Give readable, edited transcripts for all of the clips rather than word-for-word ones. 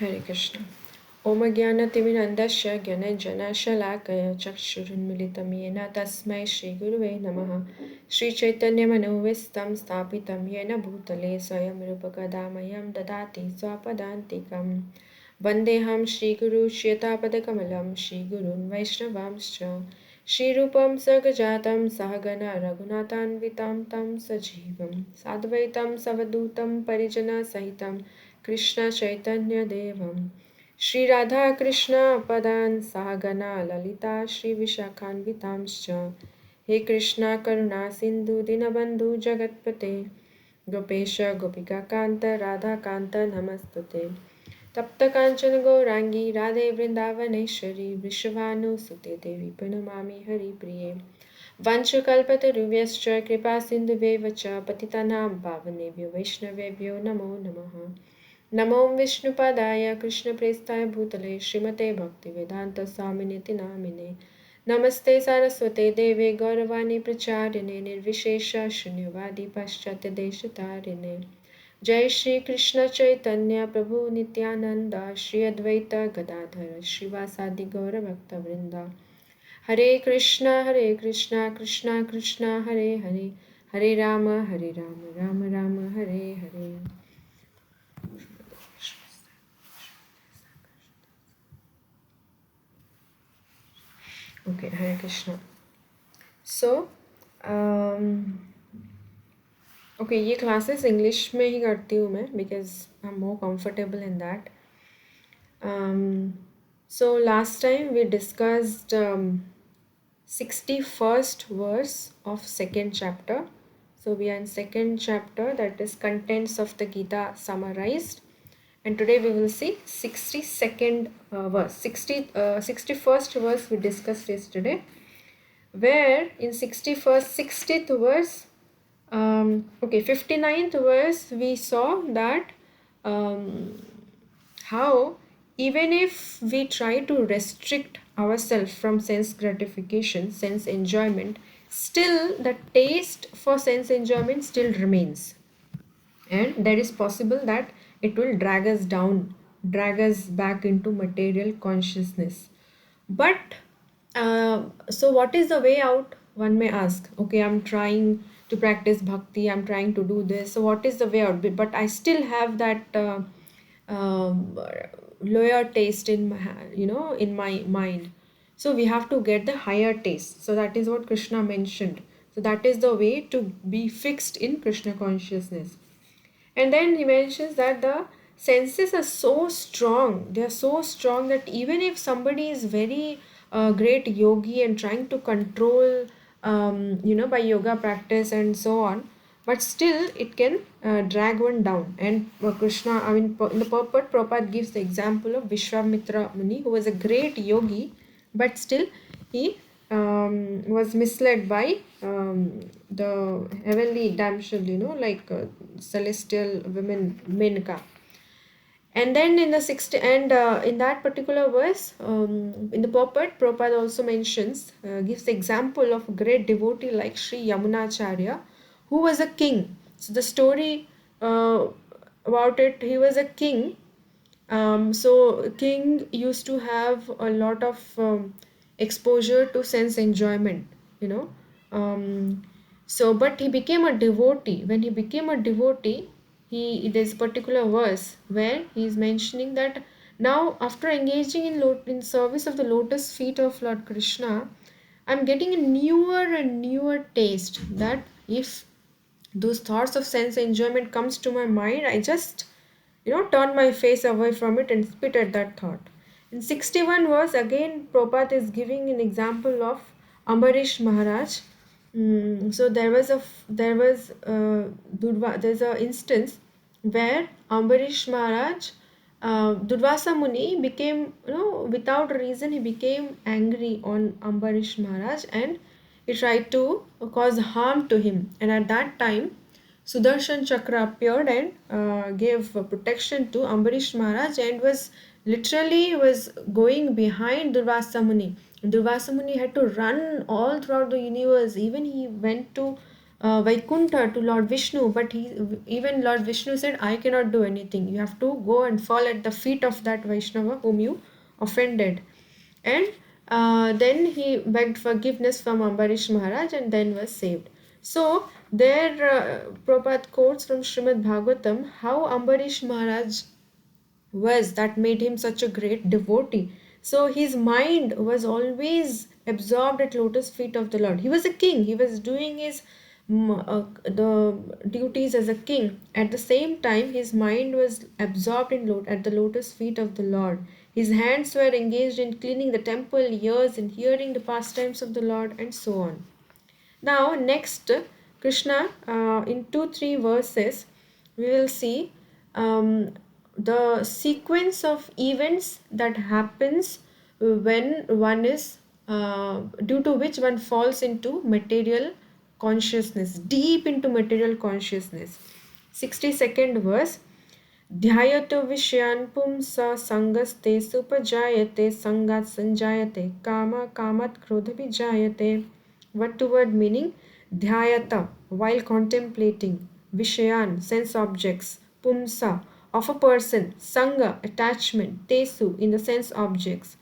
Hare Krishna. Om Jnanatimirandasya Jnanajana-shalakaya Chakshurunmilitam Yena Tasmai Shri Guruve Namaha. Shri Chaitanya Manovistam Stapitam Yena Bhutale Swayam Rupakadamayam Dadati Swapadantikam. Vandeham Shri Guru Shetapadakamalam Shri Gurun Vaishnavamscha. Shri Rupam Sargajatam Sahagana Raghunatanvitam Tam Sajivam Sadvaitam Savadutam Parijana Sahitam Krishna Chaitanya Devam Shri Radha Krishna Padan Sahagana Lalita Shri Vishakhanvitamscha He Krishna Karuna Sindhu Dinabandhu Jagatpate Gopesha Gopika Kanta Radha Kanta Namastute Tapta Kanchana Gaurangi Radhe Vrindavaneshwari Vrishabhanu Sute Devi Pranamami Hari Priye Vanchakalpatarubhyascha Kripa Sindhuve Vacha Patitanam Pavanebhyo Vaishnavebhyo Namo Namaha Namo Vishnupadaya Krishna Prestaya Bhutale Srimate Bhakti Vedanta Swaminiti Namine Namaste Saraswate Deve Gauravani Pracharine Nirvishesha Shunyavadi Paschatya Deshatarine Jai Shri Krishna Chaitanya Prabhu Nityananda Shri Advaita Gadadhara Srivasadi Gaura Bhakta Vrinda Hare Krishna Krishna Krishna Hare Hare Hare Rama Rama Rama Hare Hare. Okay, Hare Krishna. So, okay, ये classes English में ही करती हूँ मैं because I'm more comfortable in that. So last time we discussed 61st verse of second chapter. So we are in second chapter, that is contents of the Gita summarized. And today we will see 62nd verse. 61st verse we discussed yesterday, where in 61st, 60th verse, 59th verse, we saw that how even if we try to restrict ourselves from sense gratification, sense enjoyment, still the taste for sense enjoyment still remains. And there is possible that it will drag us down, drag us back into material consciousness. But so what is the way out, one may ask. Okay, I'm trying to practice bhakti, I'm trying to do this, so what is the way out? But I still have that um, lower taste in my in my mind. So we have to get the higher taste. So that is what Krishna mentioned. So that is the way to be fixed in Krishna consciousness. And then he mentions that the senses are so strong. They are so strong that even if somebody is very great yogi and trying to control, by yoga practice and so on, but still it can drag one down. And Krishna, in the purport, Prabhupada gives the example of Vishwamitra Muni, who was a great yogi, but still he was misled by the heavenly damsel, like celestial women, Menka. And then in the 60, and in that particular verse, in the purport, Prabhupada also mentions, gives the example of a great devotee like Sri Yamunacharya, who was a king. So the story about it, he was a king. So king used to have a lot of exposure to sense enjoyment, you know. But he became a devotee. When he became a devotee, there's a particular verse where he is mentioning that now after engaging in service of the lotus feet of Lord Krishna, I'm getting a newer and newer taste that if those thoughts of sense enjoyment comes to my mind, I just turn my face away from it and spit at that thought. In 61 verse, again, Prabhupada is giving an example of Ambarish Maharaj. So there's a instance where Ambarish Maharaj, Durvasa Muni became, without reason, he became angry on Ambarish Maharaj and he tried to cause harm to him. And at that time, Sudarshan Chakra appeared and gave protection to Ambarish Maharaj and was going behind Durvasa Muni. Durvasa Muni had to run all throughout the universe. Even he went to Vaikuntha to Lord Vishnu, but even Lord Vishnu said, I cannot do anything. You have to go and fall at the feet of that Vaishnava whom you offended. And then he begged forgiveness from Ambarish Maharaj and then was saved. So, there Prabhupada quotes from Srimad Bhagavatam how Ambarish Maharaj was that made him such a great devotee. So his mind was always absorbed at lotus feet of the Lord. He was a king. He was doing his the duties as a king. At the same time, his mind was absorbed at the lotus feet of the Lord. His hands were engaged in cleaning the temple, ears in hearing the pastimes of the Lord, and so on. Now, next, Krishna, in 2 3 verses, we will see the sequence of events that happens when one is due to which one falls into material consciousness, deep into material consciousness. 62nd verse. ध्यायतो विषयान् पुंसा संगस्ते सुपजायते संगात् संजायते काम कामात् क्रोधभिजायते. Word to word meaning. Dhyayata, while contemplating, Vishayan, sense objects, Pumsa, of a person, Sanga, attachment, Tesu, in the sense objects,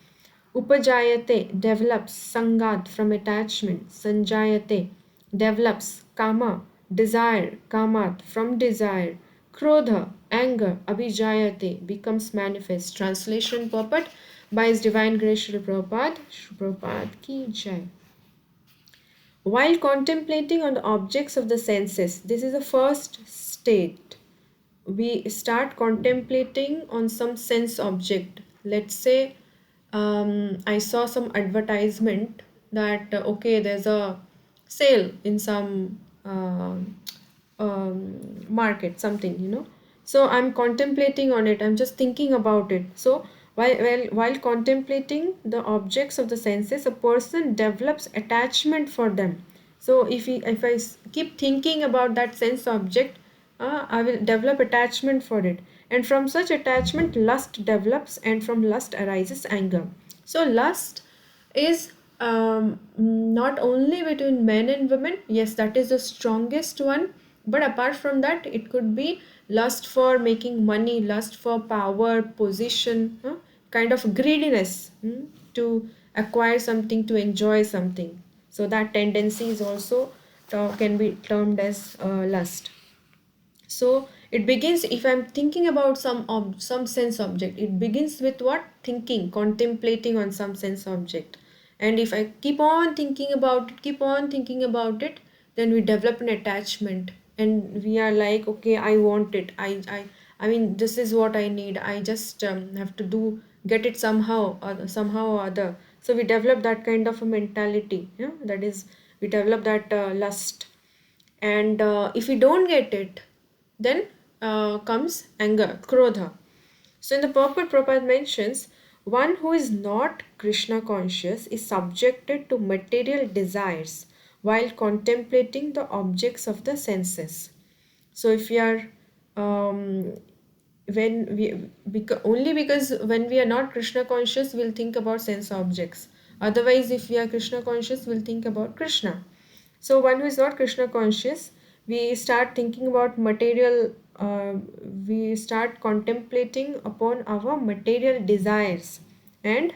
Upajayate, develops, Sangat, from attachment, Sanjayate, develops, Kama, desire, Kamat, from desire, Krodha, anger, Abhijayate, becomes manifest. Translation purport by His Divine Grace Srila Prabhupada. Srila Prabhupada ki jai. While contemplating on the objects of the senses, this is the first state. We start contemplating on some sense object. Let's say I saw some advertisement that okay, there's a sale in some market, something, So I'm contemplating on it. I'm just thinking about it. So while contemplating the objects of the senses, a person develops attachment for them. So if I keep thinking about that sense object, I will develop attachment for it. And from such attachment, lust develops, and from lust arises anger. So lust is not only between men and women. Yes, that is the strongest one. But apart from that, it could be lust for making money, lust for power, position, kind of greediness, to acquire something, to enjoy something. So that tendency is also can be termed as lust. So it begins, if I'm thinking about some sense object, it begins with what? Thinking, contemplating on some sense object. And if I keep on thinking about it, then we develop an attachment, and we are like, okay, I want it. I mean, this is what I need. I just have to get it somehow or other. So we develop that kind of a mentality. That is, we develop that lust. And if we don't get it, then comes anger, krodha. So in the purport, Prabhupada mentions, one who is not Krishna conscious is subjected to material desires while contemplating the objects of the senses. So if we are only because when we are not Krishna conscious, we'll think about sense objects. Otherwise, if we are Krishna conscious, we'll think about Krishna. So one who is not Krishna conscious, we start thinking about material, we start contemplating upon our material desires. And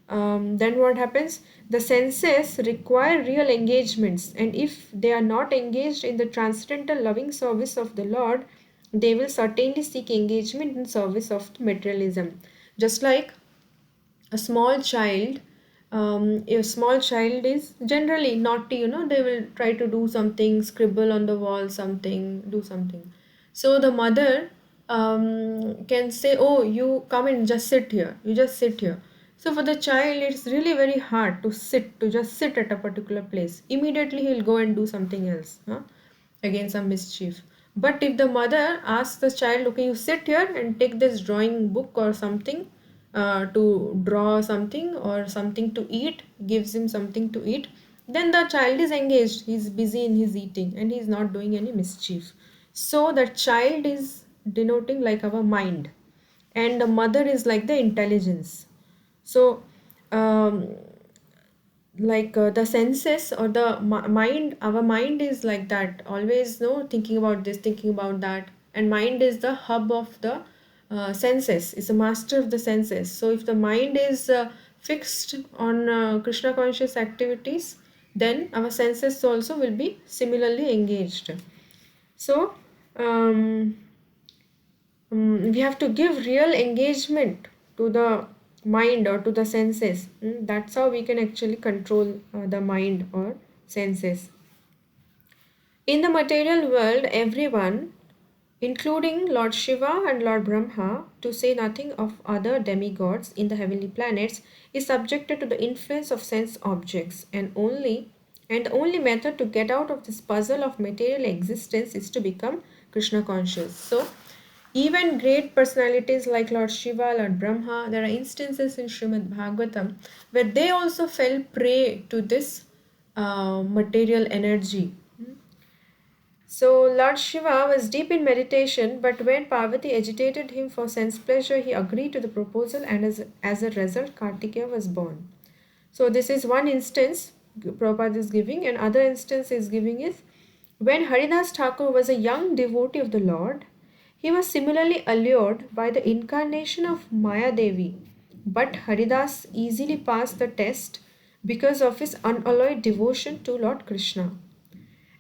then what happens? The senses require real engagements, and if they are not engaged in the transcendental loving service of the Lord, they will certainly seek engagement in service of materialism. Just like a small child, if small child is generally naughty, they will try to do something, scribble on the wall, something, do something. So the mother can say, oh, you come and just sit here, you just sit here. So for the child, it's really very hard to just sit at a particular place. Immediately he'll go and do something else, again some mischief. But if the mother asks the child, okay, you sit here and take this drawing book or something, to draw something or something to eat, gives him something to eat, then the child is engaged, he's busy in his eating and he's not doing any mischief. So the child is denoting like our mind, and the mother is like the intelligence. So um, the senses or the mind, our mind is like that, always no thinking about this, thinking about that, and mind is the hub of the senses, is a master of the senses. So if the mind is fixed on Krishna conscious activities, then our senses also will be similarly engaged. So um, we have to give real engagement to the mind or to the senses. That's how we can actually control the mind or senses. In the material world, everyone, including Lord Shiva and Lord Brahma, to say nothing of other demigods in the heavenly planets, is subjected to the influence of sense objects, and the only method to get out of this puzzle of material existence is to become Krishna conscious. So even great personalities like Lord Shiva, Lord Brahma, there are instances in Srimad Bhagavatam where they also fell prey to this material energy. So Lord Shiva was deep in meditation, but when Parvati agitated him for sense pleasure, he agreed to the proposal, and as a result, Kartikeya was born. So this is one instance Prabhupada is giving, and other instance is giving is when Haridas Thakur was a young devotee of the Lord, he was similarly allured by the incarnation of Maya Devi, but Haridas easily passed the test because of his unalloyed devotion to Lord Krishna.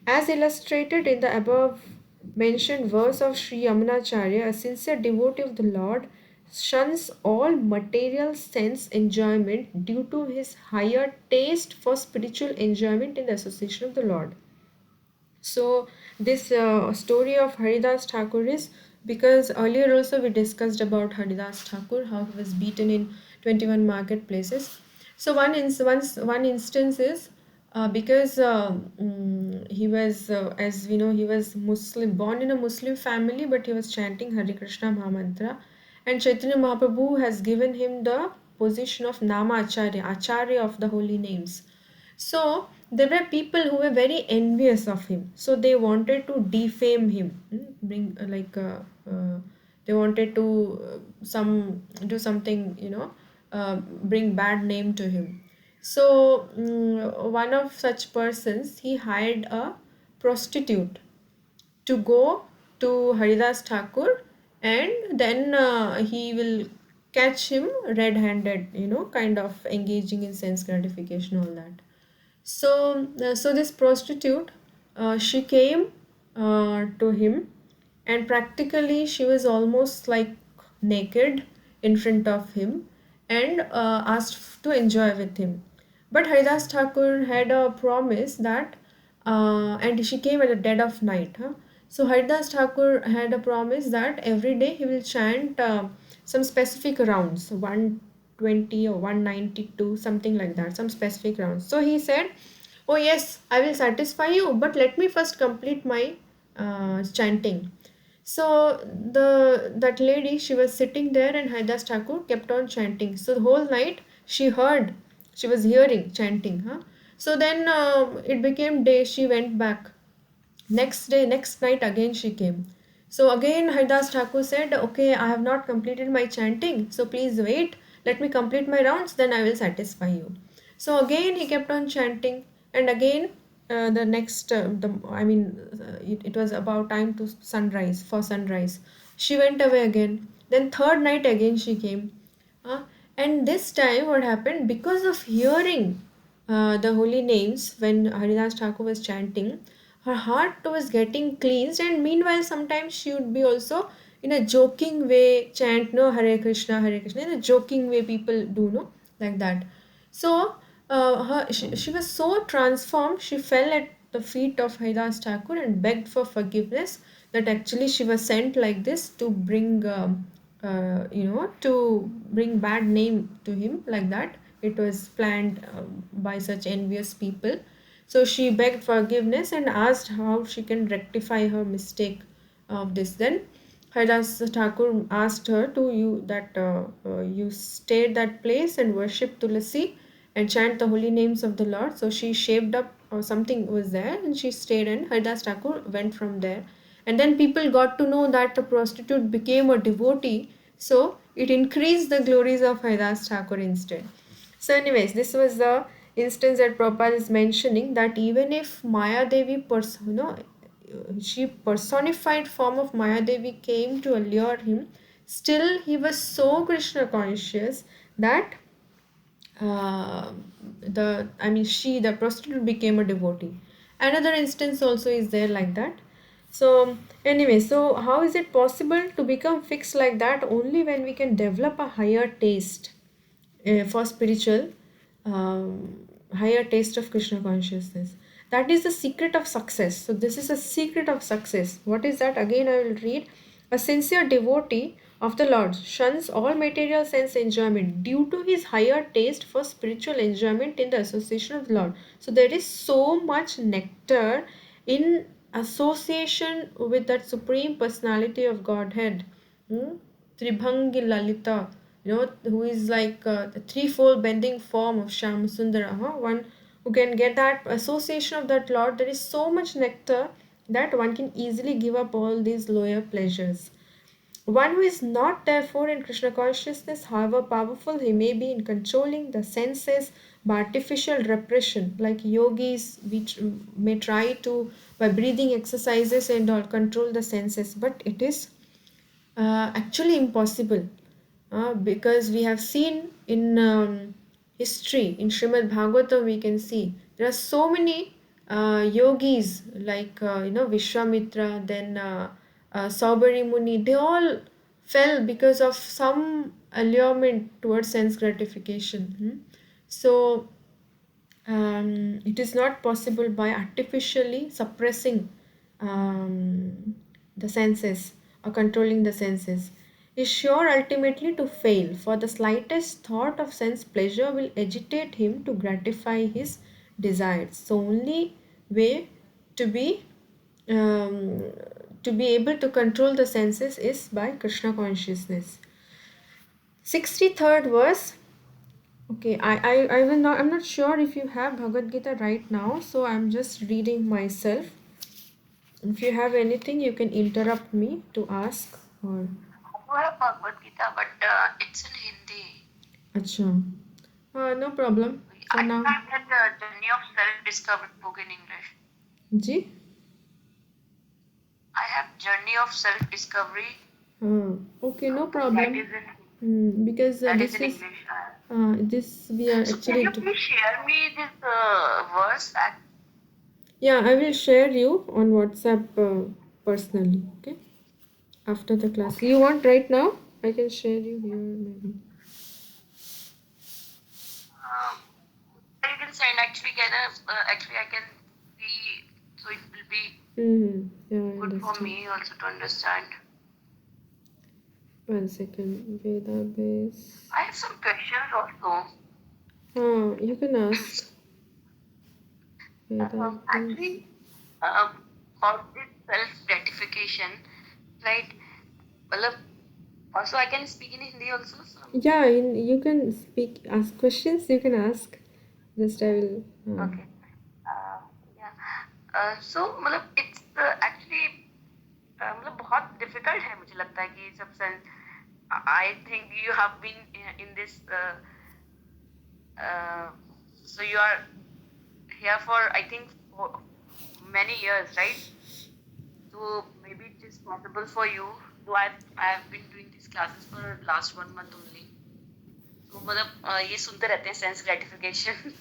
As illustrated in the above mentioned verse of Sri Yamunacharya, a sincere devotee of the Lord shuns all material sense enjoyment due to his higher taste for spiritual enjoyment in the association of the Lord. So, this story of Haridas Thakur is because earlier also we discussed about Haridas Thakur, how he was beaten in 21 marketplaces. So, one instance is because he was, as we know, he was Muslim, born in a Muslim family, but he was chanting Hare Krishna Mahamantra. And Chaitanya Mahaprabhu has given him the position of Nama Acharya, Acharya of the holy names. So there were people who were very envious of him. So they wanted to defame him, bring they wanted to some do something, bring bad name to him. So one of such persons, he hired a prostitute to go to Haridas Thakur, and then he will catch him red-handed, kind of engaging in sense gratification, all that. So this prostitute, she came to him, and practically she was almost like naked in front of him, and asked to enjoy with him. But Haridas Thakur had a promise that, and she came at the dead of night. Huh? So Haridas Thakur had a promise that every day he will chant some specific rounds, 120 or 192, something like that, some specific rounds. So he said, "Oh yes, I will satisfy you, but let me first complete my chanting." So that lady, she was sitting there, and Haridas Thakur kept on chanting. So the whole night she was hearing chanting. Huh? So then it became day. She went back. Next day, next night again she came. So again Haridas Thakur said, "Okay, I have not completed my chanting, so please wait. Let me complete my rounds, then I will satisfy you." So again he kept on chanting, and again the next the I mean it was about time to sunrise, for sunrise. She went away again. Then third night again she came. Uh, and this time, what happened? Because of hearing the holy names when Haridas Thakur was chanting, her heart was getting cleansed. And meanwhile, sometimes she would be also in a joking way chant, no, Hare Krishna, in a joking way people do, no, like that. So she was so transformed, she fell at the feet of Haridas Thakur and begged for forgiveness, that actually she was sent like this to bring to bring bad name to him, like that. It was planned by such envious people. So she begged forgiveness and asked how she can rectify her mistake of this. Then Haridas Thakur asked her to you stay at that place and worship Tulasi and chant the holy names of the Lord. So she shaved up, or something was there, and she stayed, and Haridas Thakur went from there. And then people got to know that the prostitute became a devotee, so it increased the glories of Haridas Thakur instead. So, anyways, this was the instance that Prabhupada is mentioning, that even if Maya Devi, she personified form of Maya Devi came to allure him, still he was so Krishna conscious that uh, the prostitute became a devotee. Another instance also is there like that. So anyway, so how is it possible to become fixed like that? Only when we can develop a higher taste for spiritual, higher taste of Krishna consciousness. That is the secret of success. So this is a secret of success. What is that? Again, I will read. A sincere devotee of the Lord shuns all material sense enjoyment due to his higher taste for spiritual enjoyment in the association of the Lord. So there is so much nectar in association with that supreme personality of Godhead. Tribhangi Lalita, who is like the threefold bending form of Shyamasundara. One who can get that association of that Lord, there is so much nectar that one can easily give up all these lower pleasures. One who is not therefore in Krishna consciousness, however powerful he may be in controlling the senses by artificial repression, like yogis which may try to, by breathing exercises and all, control the senses, but it is actually impossible, because we have seen in history, in Srimad Bhagavatam, we can see there are so many yogis like Vishwamitra, then Saubari Muni. They all fell because of some allurement towards sense gratification. So it is not possible by artificially suppressing the senses or controlling the senses. Is sure ultimately to fail, for the slightest thought of sense pleasure will agitate him to gratify his desires. So only way to be um, able to control the senses is by Krishna consciousness. 63rd verse. Okay, I will not, I'm not sure if you have Bhagavad Gita right now, so I'm just reading myself. If you have anything, you can interrupt me to ask or. I have Bhagavad Gita, but it's in Hindi. Acha. No problem. For I now. have read the Journey of Self-Discovery book in English. Ji? I have Journey of Self-Discovery. Okay, no That problem. is in Because that is this in is English. this we are So can actually you please share me this verse? yeah, I will share you on WhatsApp personally. Okay, after the class. Okay. You want right now? I can share you here maybe. Um, you can send actually I can see, so it will be Yeah, I good for understand. me also to understand. 1 second. Veda base. I have some questions also. You can ask. Veda base. Actually, for this self gratification, right? Well, also I can speak in Hindi also. So, Yeah, you can speak, ask questions. You can ask. Just I will. okay. Uh, yeah. So मतलब it's actually मतलब बहुत difficult है मुझे लगता है कि ये सब sense. I think you have been in this. Uh, so you are here for I think for many years, right? So maybe it is possible for you. So I have been doing these classes for last 1 month only. तो मतलब ये सुनते रहते हैं sense gratification.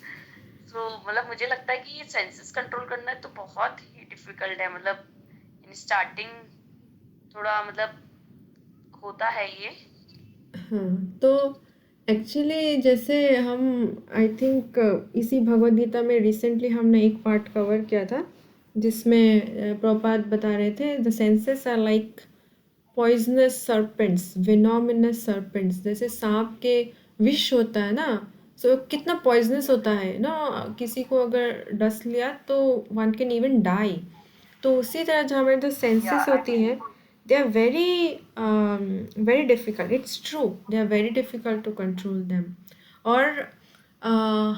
तो मतलब मुझे लगता है कि ये सेंसेस कंट्रोल करना तो बहुत ही डिफिकल्ट है. मतलब इन स्टार्टिंग थोड़ा मतलब होता है ये. हाँ, तो एक्चुअली जैसे हम आई थिंक इसी भगवद गीता में रिसेंटली हमने एक पार्ट कवर किया था जिसमें प्रभुपाद बता रहे थे the senses are like poisonous serpents, venomous serpents. जैसे सांप के विष होता है ना, सो कितना पॉइजनस होता है ना, किसी को अगर डस लिया तो वन कैन इवन डाई. तो उसी तरह जो हमारे जो सेंसेस Yeah, I होती हैं, they are very difficult. It's true, they are very difficult to control them. और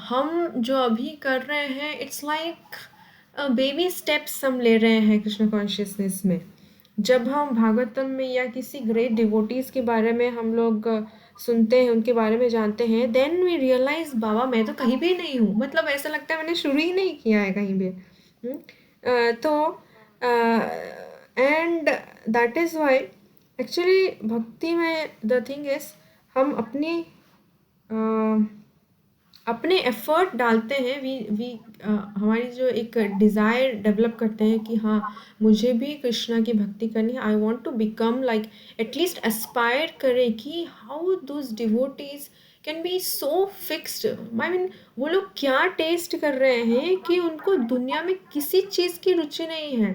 हम जो अभी कर रहे हैं, इट्स लाइक बेबी स्टेप्स हम ले रहे हैं कृष्ण कॉन्शियसनेस में. जब हम भागवतम में या किसी ग्रेट डिवोटीज के बारे में हम लोग सुनते हैं, उनके बारे में जानते हैं, देन वी रियलाइज बाबा मैं तो कहीं भी नहीं हूँ, मतलब ऐसा लगता है मैंने शुरू ही नहीं किया है कहीं भी। तो and that is why actually भक्ति में द थिंग इज हम अपने एफर्ट डालते हैं, वी हमारी जो एक डिज़ायर डेवलप करते हैं कि हाँ मुझे भी कृष्णा की भक्ति करनी है, I want to become like at least aspire करें कि how those devotees can be so fixed. I mean वो लोग क्या टेस्ट कर रहे हैं कि उनको दुनिया में किसी चीज़ की रुचि नहीं है।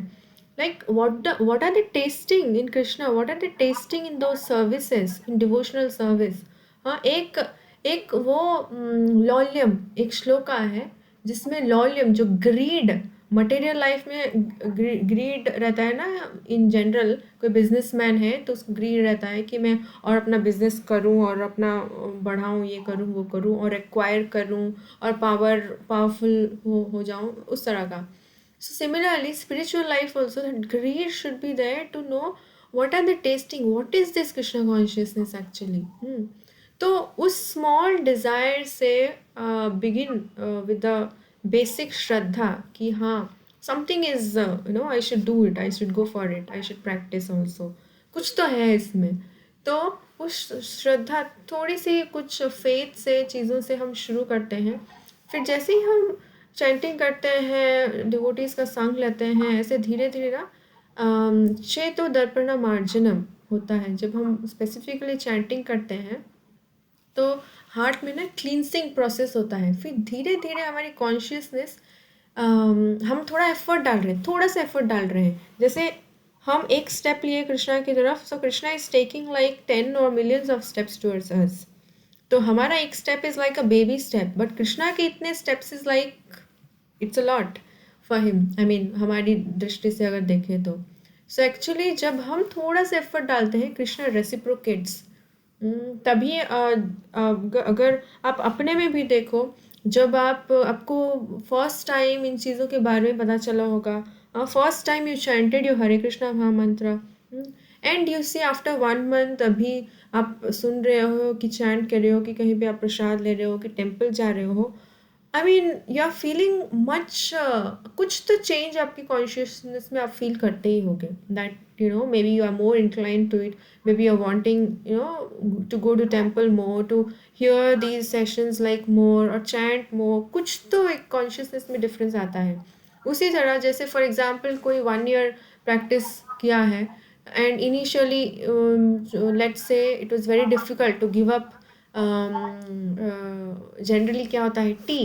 Like what are they tasting in Krishna? What are they tasting in those services, in devotional service? हाँ, एक वो लॉल्यम, एक श्लोका है जिसमें लॉल्यम जो ग्रीड, मटेरियल लाइफ में ग्रीड रहता है ना, इन जनरल कोई बिजनेसमैन है तो उसको ग्रीड रहता है कि मैं और अपना बिजनेस करूं और अपना बढ़ाऊं, ये करूं वो करूं और एक्वायर करूं और पावरफुल हो जाऊं, उस तरह का। So similarly, spiritual life also, that greed should be there to know what are they tasting, what is this Krishna consciousness actually. तो उस स्मॉल डिज़ायर से बिगिन विद द बेसिक श्रद्धा कि हाँ something is I should do it, I should go for it, I should practice also, कुछ तो है इसमें। तो उस श्रद्धा थोड़ी सी कुछ फेथ से चीज़ों से हम शुरू करते हैं, फिर जैसे ही हम चैंटिंग करते हैं, डिवोटीज़ का संग लेते हैं, ऐसे धीरे धीरे ना चेतो दर्पणा मार्जनम होता है। जब हम स्पेसिफिकली चैंटिंग करते हैं तो हार्ट में ना क्लींसिंग प्रोसेस होता है, फिर धीरे धीरे हमारी कॉन्शियसनेस, हम थोड़ा एफर्ट डाल रहे हैं, थोड़ा सा एफर्ट डाल रहे हैं, जैसे हम एक स्टेप लिए कृष्णा की तरफ, सो कृष्णा इज टेकिंग लाइक 10 और मिलियंस ऑफ स्टेप्स टुवर्ड्स अस। तो हमारा एक step is like a baby step, but Krishna के इतने steps is like it's a lot for him. I mean हमारी दृष्टि से अगर देखें तो सो एक्चुअली जब हम थोड़ा सा एफर्ट डालते हैं, कृष्णा रेसिप्रोकेट्स। तभी अगर आप अपने में भी देखो, जब आपको फर्स्ट टाइम इन चीज़ों के बारे में पता चला होगा, first time you chanted your Hare Krishna mahamantra, and you see after 1 month अभी आप सुन रहे हो कि चैंट कर रहे हो, कि कहीं पे आप प्रसाद ले रहे हो, कि टेम्पल जा रहे हो, I mean you are feeling much, कुछ तो चेंज आपकी कॉन्शियसनेस में आप फील करते ही होगे, that maybe you are more inclined to it, maybe you are wanting to go to temple more, to hear these sessions like more और chant मोर, कुछ तो एक कॉन्शियसनेस में डिफरेंस आता है। उसी तरह जैसे फॉर एग्जाम्पल कोई 1 year प्रैक्टिस किया है and initially let's say it was very difficult to give up, generally क्या होता है tea,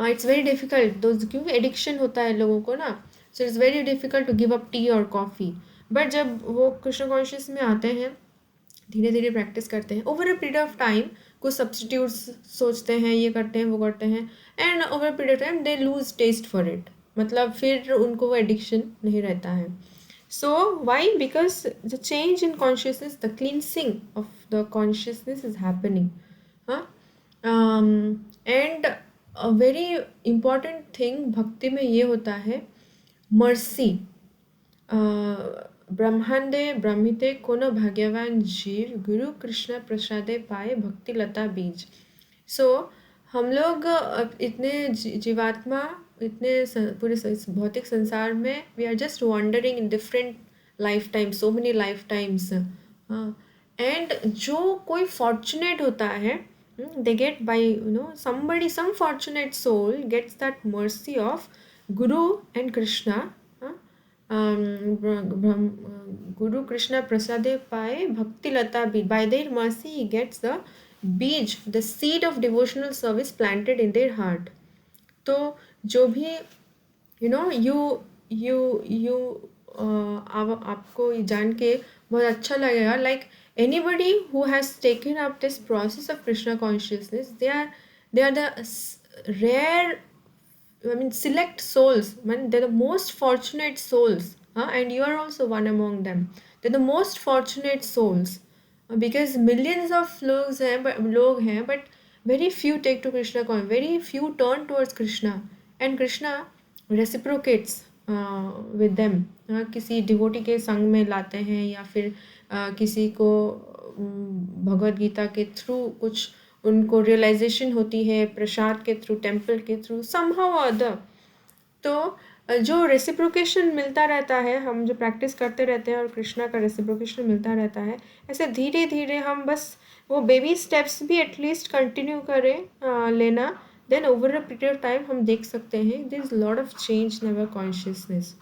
it's very difficult those, क्योंकि एडिक्शन होता है लोगों को ना, so it's very difficult to give up tea और कॉफ़ी। बट जब वो कृष्ण कॉन्शियस में आते हैं, धीरे धीरे प्रैक्टिस करते हैं, over a period of time कुछ सब्सटीट्यूट्स सोचते हैं, ये करते हैं वो करते हैं, and over a period of time they lose taste for it, मतलब फिर उनको वो एडिक्शन नहीं रहता है। So why? Because the change in consciousness, the cleansing of the consciousness is happening. Huh? And a very important thing भक्ति में ये होता है mercy. ब्रह्मांडे ब्रह्मिते कोनो भाग्यवान जीव, गुरु कृष्ण प्रसादे पाए भक्ति लता बीज। सो हम लोग इतने जीवात्मा, इतने पूरे भौतिक संसार में we are just wandering in different life times, so many life times. And जो कोई फॉर्चुनेट होता है, they get by somebody, some fortunate soul gets that mercy of Guru and Krishna. Guru Krishna prasade paye bhakti lata beej, by their mercy he gets the beej, the seed of devotional service planted in their heart. तो जो भी you आपको ये जान के बहुत अच्छा लगेगा, like anybody who has taken up this process of Krishna consciousness, they are the rare, I mean select souls, man, they're the most fortunate souls, and you are also one among them. They're the most fortunate souls, because millions of लोग हैं but very few take to Krishna consciousness, very few turn towards Krishna, and Krishna reciprocates with them. किसी devotee के संग में लाते हैं, या फिर किसी को भगवद गीता के थ्रू कुछ उनको रियलाइजेशन होती है, प्रसाद के थ्रू, टेम्पल के थ्रू, समहाउ अदर, तो जो रेसिप्रोकेशन मिलता रहता है, हम जो प्रैक्टिस करते रहते हैं और कृष्णा का रेसिप्रोकेशन मिलता रहता है, ऐसे धीरे धीरे हम बस वो बेबी स्टेप्स भी एटलीस्ट कंटिन्यू करें लेना, then over a period of time हम देख सकते हैं there is lot of change in our consciousness.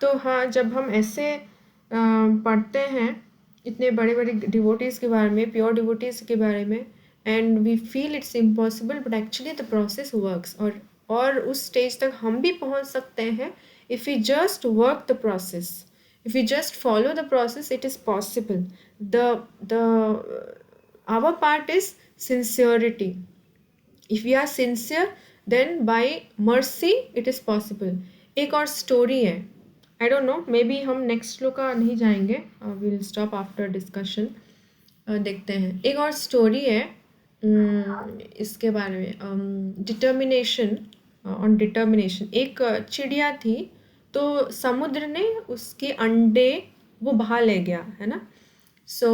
तो हाँ, जब हम ऐसे पढ़ते हैं इतने बड़े बड़े डिवोटीज़ के बारे में, प्योर डिवोटीज़ के बारे में, and we feel it's impossible, but actually the process works, और उस स्टेज तक हम भी पहुंच सकते हैं if we just work the process, if we just follow the process, it is possible. The our part is sincerity. If we are sincere then by mercy it is possible. एक और story है, I don't know, maybe हम next श्लोक का नहीं जाएंगे, will stop after discussion, देखते हैं। एक और स्टोरी है इसके बारे में, डिटर्मिनेशन, ऑन डिटर्मिनेशन। एक चिड़िया थी, तो समुद्र ने उसके अंडे वो बहा ले गया, है ना। सो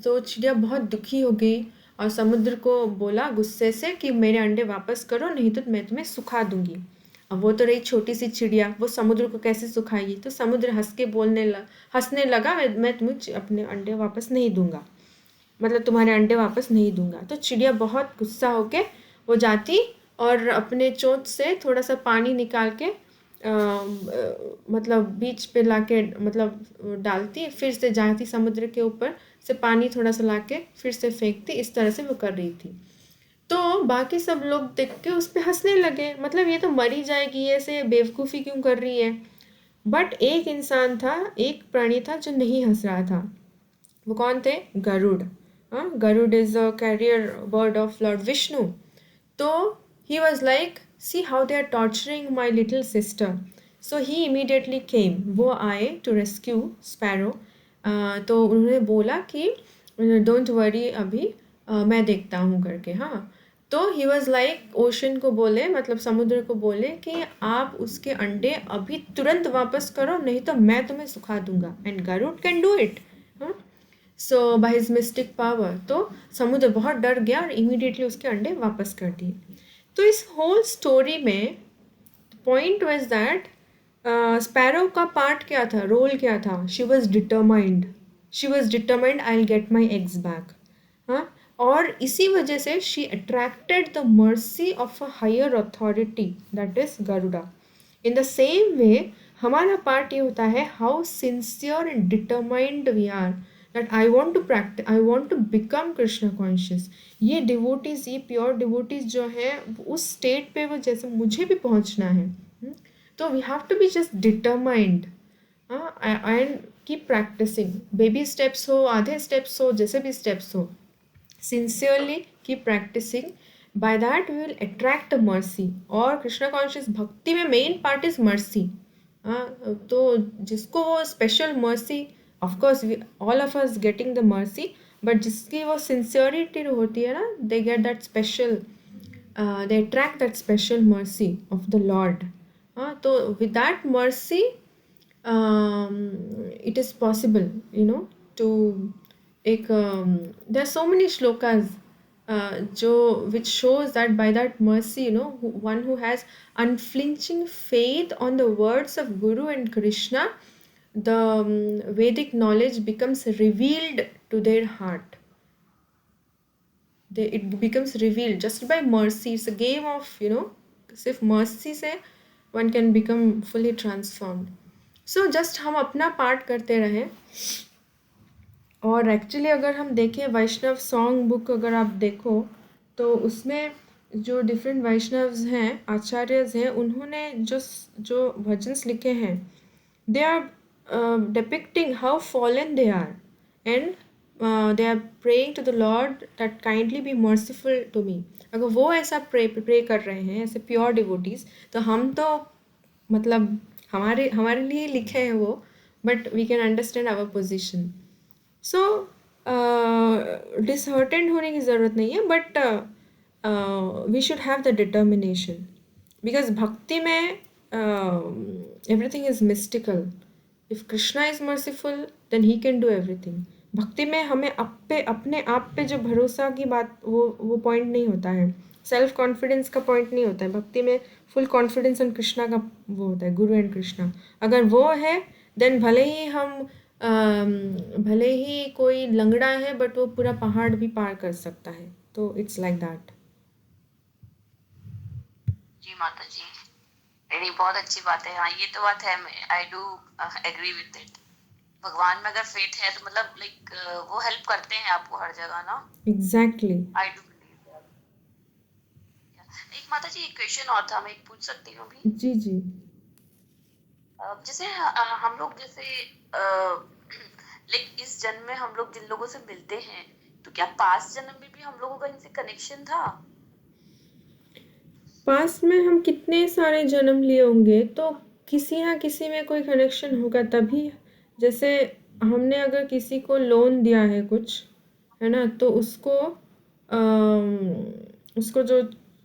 तो चिड़िया बहुत दुखी हो गई और समुद्र को बोला गुस्से से कि मेरे अंडे वापस करो, नहीं तो मैं तुम्हें सुखा दूंगी। अब वो तो रही छोटी सी चिड़िया, वो समुद्र को कैसे सुखाएगी। तो समुद्र हंस के हंसने लगा, मैं तुम्हें अपने अंडे वापस नहीं दूंगा, मतलब तुम्हारे अंडे वापस नहीं दूंगा। तो चिड़िया बहुत गुस्सा होके वो जाती और अपने चोंच से थोड़ा सा पानी निकाल के मतलब बीच पे लाके मतलब डालती, फिर से जाती समुद्र के ऊपर से पानी थोड़ा सा लाके फिर से फेंकती, इस तरह से वो कर रही थी। तो बाकी सब लोग देख के उस पर हंसने लगे, मतलब ये तो मरी जाएगी, ऐसे बेवकूफ़ी क्यों कर रही है। बट एक इंसान था, एक प्राणी था जो नहीं हंस रहा था। वो कौन थे? Garuda. Garuda is a carrier bird of lord Vishnu. तो he was like, see how they are torturing my little sister, so he immediately came, वो आए टू रेस्क्यू स्पैरो। तो उन्होंने बोला कि डोंट वरी अभी, मैं देखता हूँ करके। हाँ, तो ही वॉज लाइक, ओशन को बोले, मतलब समुद्र को बोले कि आप उसके अंडे अभी तुरंत वापस करो, नहीं तो मैं तुम्हें सुखा दूंगा। And Garud can do it. हाँ, so by his mystic power, तो समुद्र बहुत डर गया और इमीडिएटली उसके अंडे वापस कर दिए। तो इस होल स्टोरी में पॉइंट वाज दैट स्पैरो का पार्ट क्या था, रोल क्या था? She was determined, she was determined I will get my eggs back. हाँ, और इसी वजह से she attracted the mercy of a higher authority, that is Garuda. In the same way हमारा पार्ट ये होता है, how sincere and determined we are, that I want to practise, I want to become Krishna conscious. ये devotees, ये pure devotees जो है, उस state पे वो जैसे मुझे भी पहुंचना है। तो we have to be just determined and keep practising. Baby steps हो, आधे स्टेप्स हो, जैसे भी स्टेप्स हो, sincerely keep practicing. By that we will attract the mercy. और कृष्णा कॉन्शियस भक्ति में मेन पार्ट इज मर्सी। तो जिसको वो special mercy, of course all of us getting the mercy, but जिसकी वो सिंसियरिटी होती है ना, they get that special, they attract that special mercy of the lord. तो with that mercy it is possible, to एक there are so many shlokas जो which shows that by that mercy, one who has unflinching faith on the words of Guru and Krishna, the Vedic knowledge becomes revealed to their heart. It becomes revealed just by mercy. It's a game of, सिर्फ mercy से one can become fully transformed. So just हम अपना part करते रहें। और actually अगर हम देखें वैष्णव सॉन्ग बुक, अगर आप देखो तो उसमें जो डिफरेंट वैष्णव्स हैं, आचार्यज हैं, उन्होंने जो भजन्स लिखे हैं, they are depicting how fallen they are, and they are praying to the lord that kindly be merciful to me. अगर वो ऐसा प्रे कर रहे हैं, ऐसे प्योर डिवोटीज, तो हम तो मतलब हमारे लिए लिखे हैं वो, but we can understand our position. So disheartened होने की ज़रूरत नहीं है, but we should have the determination, because bhakti में everything is mystical. If Krishna is merciful then he can do everything. Bhakti में हमें अपने आप पे जो भरोसा की बात, वो पॉइंट नहीं होता है, सेल्फ कॉन्फिडेंस का पॉइंट नहीं होता है। भक्ति में फुल कॉन्फिडेंस ऑन कृष्णा का वो होता है, गुरु एंड कृष्णा। अगर वो है देन भले ही कोई लंगड़ा है बट वो पूरा पहाड़ भी पार कर सकता है। तो इट्स लाइक दैट। जी माता जी, नहीं बहुत अच्छी बात है। हाँ ये तो बात है, I do agree with it. भगवान में अगर फेथ है तो मतलब लाइक वो हेल्प करते हैं आपको हर जगह ना। Exactly. I do believe that. एक माता जी एक क्वेश्चन और था, मैं एक पूछ सकती हूँ भी? जी जी। जैसे हम लोग जैसे लाइक इस जन्म में हम लोग जिन लोगों से मिलते हैं, तो क्या पास्ट जन्म में भी हम लोगों का इनसे कनेक्शन था? पास्ट में हम कितने सारे जन्म लिए होंगे तो किसी ना किसी में कोई कनेक्शन होगा तभी। जैसे हमने अगर किसी को लोन दिया है कुछ, है ना, तो उसको जो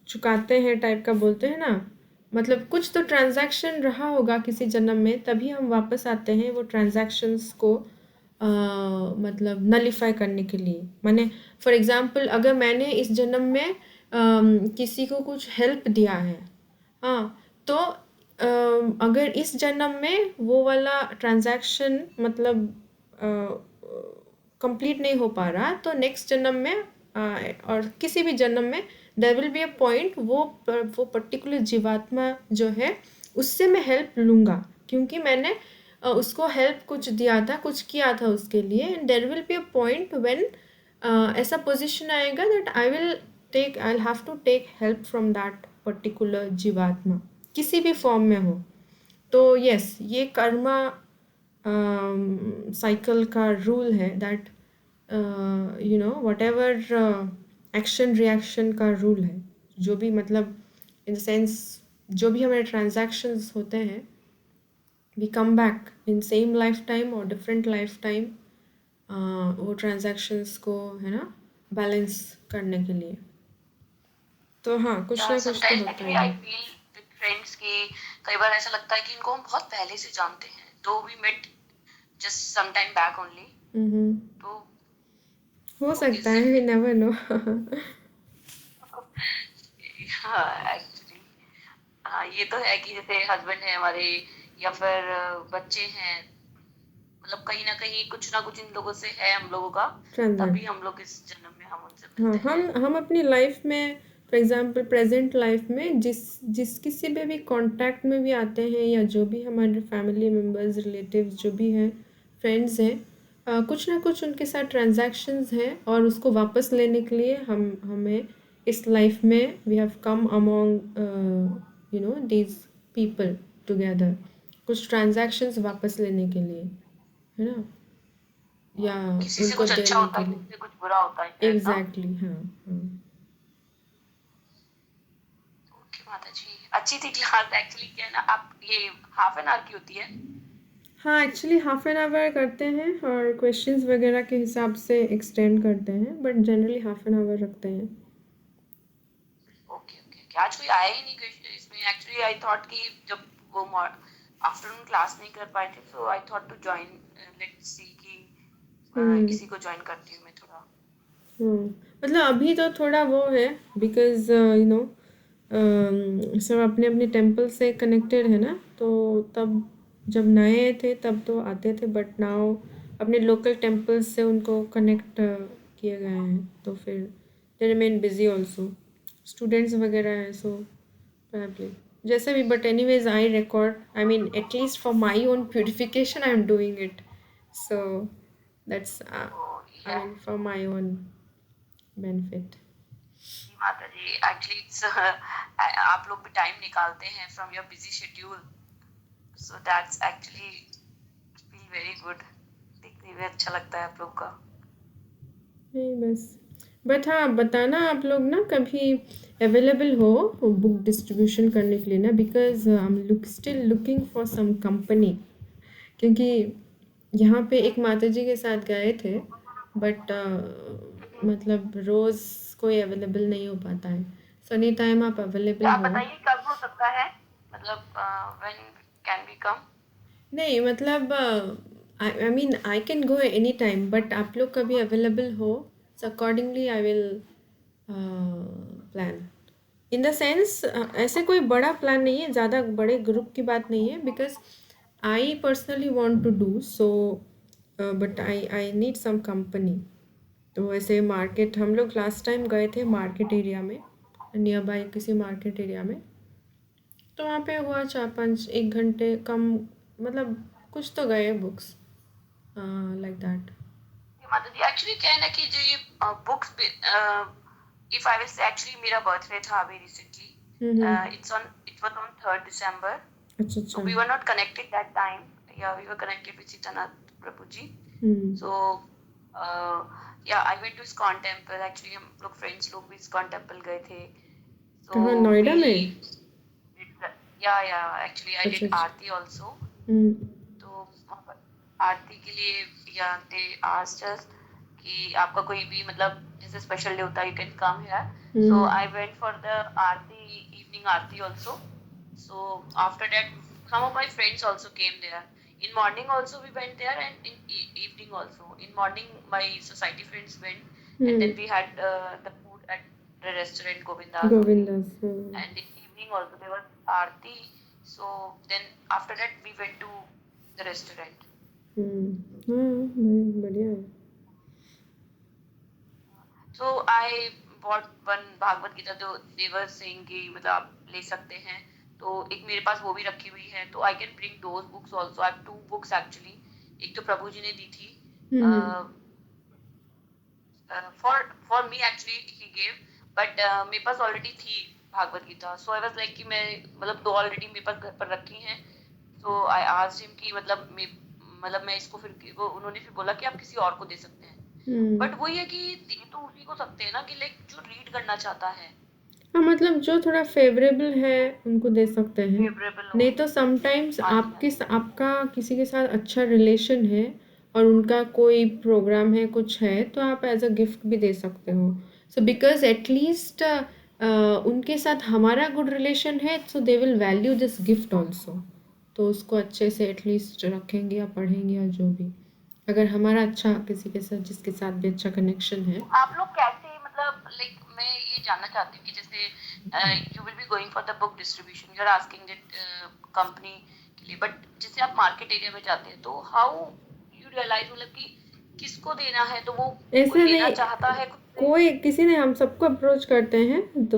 चुकाते हैं टाइप का बोलते हैं ना, मतलब कुछ तो ट्रांजैक्शन रहा होगा किसी जन्म में, तभी हम वापस आते हैं वो ट्रांजैक्शंस को मतलब नलीफाई करने के लिए। माने फॉर एग्जांपल अगर मैंने इस जन्म में किसी को कुछ हेल्प दिया है, हाँ, तो अगर इस जन्म में वो वाला ट्रांजैक्शन मतलब कंप्लीट नहीं हो पा रहा, तो नेक्स्ट जन्म में और किसी भी जन्म में there will be a point, वो पर्टिकुलर जीवात्मा जो है उससे मैं हेल्प लूँगा, क्योंकि मैंने उसको हेल्प कुछ दिया था, कुछ किया था उसके लिए। And there will be a point when ऐसा पोजीशन आएगा that I will have to take help from that particular जीवात्मा, किसी भी फॉर्म में हो। तो यस, ये कर्मा साइकिल का रूल है that whatever action reaction का रूल है। जो भी मतलब इन द सेंस जो भी हमारे ट्रांजैक्शंस होते हैं, we come back in same life time और डिफरेंट लाइफ टाइम वो ट्रांजैक्शंस को, है ना, बैलेंस करने के लिए। तो हाँ, कुछ ना कुछ तो समटाइम्स होता एक्चुअली ही आई है। फील विद फ्रेंड्स की कई बार ऐसा लगता है कि इनको हम बहुत पहले से जानते हैं, though we met just some time back only. Hmm. तो हो सकता इज है, we it never know. Actually हाँ ये तो है कि जैसे हस्बैंड है हमारे या फिर बच्चे हैं, मतलब कहीं ना कुछ इन लोगों से है हम लोगों का, ट्रांजैक्ट तभी हम लोग इस जन्म में हम उनसे हाँ, मिलते हैं। हम अपनी लाइफ में फॉर एग्जांपल प्रेजेंट लाइफ में जिस किसी भी कांटेक्ट में भी आते हैं, या जो भी हमारे फैमिली मेम्बर्स, रिलेटिव्स जो भी हैं, फ्रेंड्स हैं, कुछ ना कुछ उनके साथ ट्रांजैक्शंस हैं, और उसको वापस लेने के लिए हमें इस लाइफ में we have come among these people together, कुछ ट्रांजैक्शंस वापस लेने के लिए, है ना, या किसी से उनको कुछ अच्छा देने होता के है, लिए। किसी से कुछ बुरा होता है शायद ना। एग्जैक्टली, हाँ हाँ। ओके माता जी, अच्छी थी क्लास एक्चुअली। क्या है ना, आप ये हाफ एन आवर की होती है? हाँ, एक्चुअली हाफ एन आवर करते हैं और क्वेश्चंस वगैरह के हिसाब से एक्सटेंड करते हैं, but generally half an hour रखते हैं। Okay okay okay. आज कोई आया ही नहीं इसमें। एक्चुअली आई थॉट कि जब वो आफ्टरनून क्लास नहीं कर पाए थे, so I thought to join, let's see कि हम्म। किसी को जॉइन करती हूँ मैं थोड़ा। हाँ, मतलब अभी तो थोड़ा वो है, बिकॉज सब अपने अपने टेम्पल से कनेक्टेड है ना, तो तब जब नए थे तब तो आते थे, बट नाउ अपने लोकल टेम्पल्स से उनको कनेक्ट किए गए हैं, तो फिर they remain busy also, students वगैरह हैं, सो probably जैसे भी, but anyways I record, I mean at least for my own purification I am doing it, so that's I ya mean for my own benefit. जी माता जी, actually it's आप लोग भी टाइम निकालते हैं from your busy schedule, so that's actually feel very good. देखने में अच्छा लगता है आप लोग का। नहीं बस, बट हाँ, बताना आप लोग ना कभी अवेलेबल हो बुक डिस्ट्रीब्यूशन करने के लिए ना, because I am still looking for some company, क्योंकि यहाँ पे एक माता जी के साथ गए थे, बट मतलब रोज़ कोई अवेलेबल नहीं हो पाता है, सो एनी टाइम आप तो अवेलेबल आप हो। बताइए कब हो सकता है, मतलब व्हेन कैन वी कम? नहीं मतलब I mean I can go any time, but आप लोग कभी अवेलेबल हो, so accordingly I will plan in the sense ऐसे कोई बड़ा प्लान नहीं है, ज़्यादा बड़े ग्रुप की बात नहीं है, because I personally want to do so, but I need some company. तो ऐसे मार्केट हम लोग लास्ट टाइम गए थे मार्केट एरिया में, नियर बाय किसी मार्केट एरिया में, तो वहाँ पे हुआ 4-5 1 घंटे कम, मतलब कुछ तो गए बुक्स लाइक दैट। माता जी एक्चुअली क्या है ना कि जो ये books if I will say actually मेरा बर्थडे था अभी recently, it was on 3rd December. अच्छा So अच्छा। we were not connected that time. Yeah, we were connected with Sitanath Prabhuji. So yeah, I went to ISKCON temple. Actually, हम लोग friends लोग भी ISKCON temple गए थे. So कहाँ, नोएडा में? yeah. Actually, I अच्छा did अच्छा। आरती also. तो वहाँ पर आरती के लिए या they asked us कि आपका कोई भी मतलब जैसे स्पेशल डे होता है, you can come here. So I went for the Aarti, evening Aarti also. So after that, some of my friends also came there. In morning also we went there, and in evening also. In morning my society friends went, and then we had the food at the restaurant Govinda's only. Govindas. And in evening also there was aarti. So then after that we went to the restaurant. बढ़िया है। So I bought one Bhagavat Gita, जो they were saying कि मतलब आप ले सकते हैं, तो एक मेरे पास वो भी रखी हुई है, तो I can bring those books also. I have 2 books actually. एक तो प्रभु जी ने दी थी, for me actually he gave, but मेरे पास already थी Bhagavat Gita, so I was like कि मैं मतलब 2 already मेरे पास घर पर रखी हैं, so I asked him कि मतलब मैं इसको फिर वो उन्होंने फिर बोला कि आप किसी और को दे सकते हैं, बट वही है कि दे तो उसी को सकते हैं ना कि लाइक जो रीड करना चाहता है, हाँ, मतलब जो थोड़ा फेवरेबल है उनको दे सकते हैं, फेवरेबल नहीं हो. तो समटाइम्स हाँ जी, आपका किसी के साथ अच्छा रिलेशन है और उनका कोई प्रोग्राम है, कुछ है, तो आप एज अ गिफ्ट भी दे सकते हो। सो बिकॉज एटलीस्ट उनके साथ हमारा गुड रिलेशन है, so they will value this gift also, तो उसको अच्छे से एटलीस्ट रखेंगे या पढ़ेंगे या जो भी, अगर हमारा अच्छा किसी के साथ जिसके साथ भी अच्छा कनेक्शन है। आप लोग कैसे मतलब लाइक मैं ये जानना चाहती हूँ कि जैसे you will be going for the book distribution, you are asking that company के लिए, बट जैसे आप मार्केट एरिया में जाते हैं तो हाउ यू रियलाइज मतलब कि किसको देना है, तो वो ऐसे कोई देना नहीं, चाहता है खुद से? कोई किसी ने हम सबको अप्रोच करते हैं तो